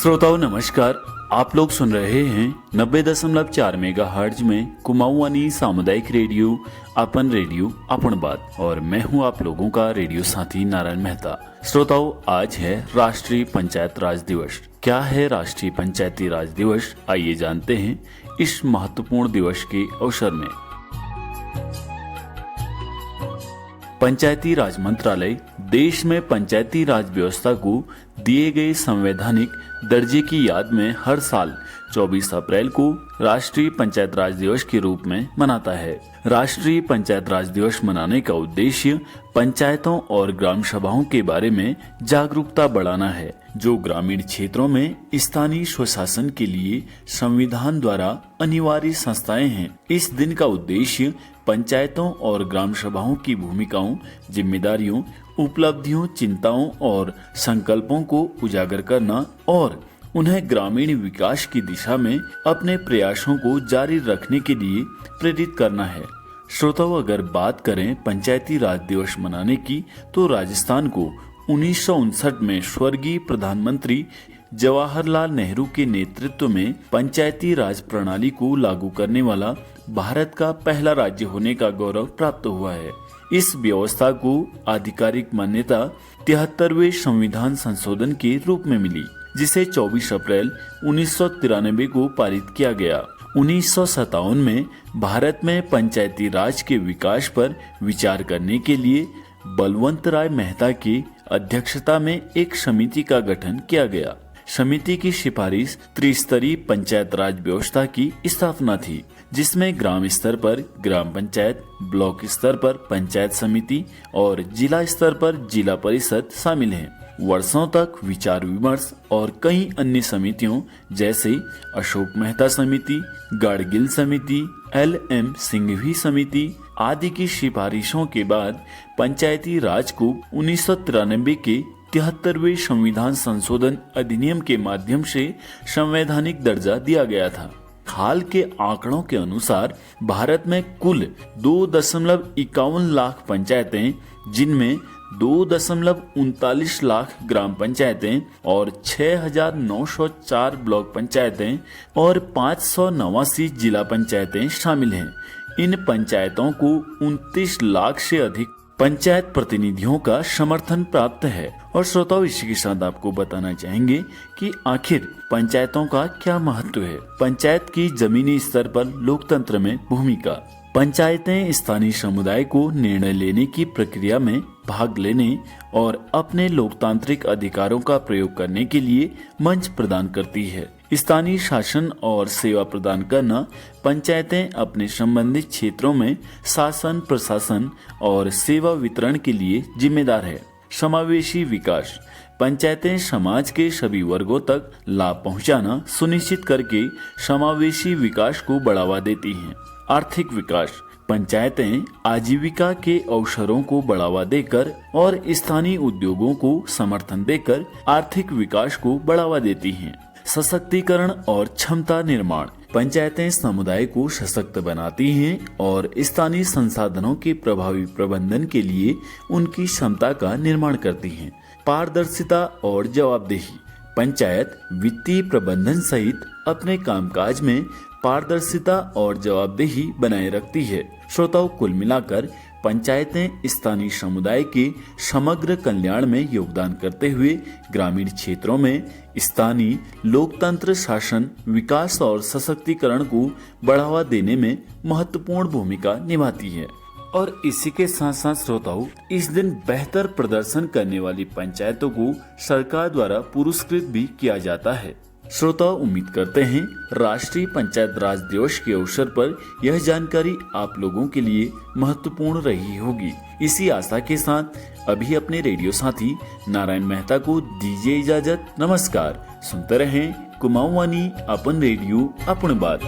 श्रोताओं नमस्कार। आप लोग सुन रहे हैं 90.4 मेगाहर्ट्ज में कुमाऊनी सामुदायिक रेडियो अपन बात, और मैं हूं आप लोगों का रेडियो साथी नारायण मेहता। श्रोताओं, आज है राष्ट्रीय पंचायत राज दिवस। क्या है राष्ट्रीय पंचायती राज दिवस, आइए जानते हैं इस महत्वपूर्ण दिवस के अवसर में। पंचायती राज मंत्रालय देश में पंचायती राज व्यवस्था को दिए गए संवैधानिक दर्जे की याद में हर साल 24 अप्रैल को राष्ट्रीय पंचायत राज दिवस के रूप में मनाता है। राष्ट्रीय पंचायत राज दिवस मनाने का उद्देश्य पंचायतों और ग्राम सभाओं के बारे में जागरूकता बढ़ाना है, जो ग्रामीण क्षेत्रों में स्थानीय स्वशासन के लिए संविधान द्वारा अनिवार्य संस्थाएं हैं। इस दिन का उद्देश्य पंचायतों और ग्राम सभाओं की भूमिकाओं, जिम्मेदारियों, उपलब्धियों, चिंताओं और संकल्पों को उजागर करना और उन्हें ग्रामीण विकास की दिशा में अपने प्रयासों को जारी रखने के लिए प्रेरित करना है। श्रोताओं, अगर बात करें पंचायती राज दिवस मनाने की, तो राजस्थान को 1959 में स्वर्गीय प्रधानमंत्री जवाहरलाल नेहरू के नेतृत्व में पंचायती राज प्रणाली को लागू करने वाला भारत का पहला राज्य होने का गौरव प्राप्त हुआ है। इस व्यवस्था को आधिकारिक मान्यता 73वें संविधान संशोधन के रूप में मिली, जिसे 24 अप्रैल 1993 को पारित किया गया। 1957 में भारत में पंचायती राज के विकास पर विचार करने के लिए बलवंत राय मेहता की अध्यक्षता में एक समिति का गठन किया गया। समिति की सिफारिश त्रिस्तरीय पंचायत राज व्यवस्था की स्थापना थी, जिसमें ग्राम स्तर पर ग्राम पंचायत, ब्लॉक स्तर पर पंचायत समिति और जिला स्तर पर जिला परिषद शामिल हैं। वर्षों तक विचार विमर्श और कई अन्य समितियों जैसे अशोक मेहता समिति, गाडगिल समिति, LM सिंघवी समिति आदि की सिफारिशों के बाद पंचायती राज को 1993 के 73वें संविधान संशोधन अधिनियम के माध्यम से संवैधानिक दर्जा दिया गया था। हाल के आंकड़ों के अनुसार भारत में कुल 2.51 लाख पंचायतें, जिनमें 2.39 लाख ग्राम पंचायतें और 6,904 ब्लॉक पंचायतें और 589 जिला पंचायतें शामिल हैं। इन पंचायतों को 29 लाख से अधिक पंचायत प्रतिनिधियों का समर्थन प्राप्त है। और श्रोताओं, इसी के साथ आपको बताना चाहेंगे कि आखिर पंचायतों का क्या महत्व है। पंचायत की जमीनी स्तर पर लोकतंत्र में भूमिका। पंचायतें स्थानीय समुदाय को निर्णय लेने की प्रक्रिया में भाग लेने और अपने लोकतांत्रिक अधिकारों का प्रयोग करने के लिए मंच प्रदान करती है। स्थानीय शासन और सेवा प्रदान करना। पंचायतें अपने संबंधित क्षेत्रों में शासन, प्रशासन और सेवा वितरण के लिए जिम्मेदार है। समावेशी विकास। पंचायतें समाज के सभी वर्गों तक लाभ पहुंचाना सुनिश्चित करके समावेशी विकास को बढ़ावा देती हैं। आर्थिक विकास। पंचायतें आजीविका के अवसरों को बढ़ावा देकर और स्थानीय उद्योगों को समर्थन देकर आर्थिक विकास को बढ़ावा देती हैं। सशक्तिकरण और क्षमता निर्माण। पंचायतें समुदाय को सशक्त बनाती हैं और स्थानीय संसाधनों के प्रभावी प्रबंधन के लिए उनकी क्षमता का निर्माण करती हैं। पारदर्शिता और जवाबदेही। पंचायत वित्तीय प्रबंधन सहित अपने कामकाज में पारदर्शिता और जवाबदेही बनाए रखती है। श्रोताओं, कुल मिलाकर पंचायतें स्थानीय समुदाय के समग्र कल्याण में योगदान करते हुए ग्रामीण क्षेत्रों में स्थानीय लोकतंत्र, शासन, विकास और सशक्तिकरण को बढ़ावा देने में महत्वपूर्ण भूमिका निभाती है। और इसी के साथ साथ श्रोताओं, इस दिन बेहतर प्रदर्शन करने वाली पंचायतों को सरकार द्वारा पुरस्कृत भी किया जाता है। श्रोताओं, उम्मीद करते हैं राष्ट्रीय पंचायत राज दिवस के अवसर पर यह जानकारी आप लोगों के लिए महत्वपूर्ण रही होगी। इसी आशा के साथ अभी अपने रेडियो साथी नारायण मेहता को दीजिए इजाजत। नमस्कार। सुनते रहें कुमाऊनी अपन रेडियो अपन बात।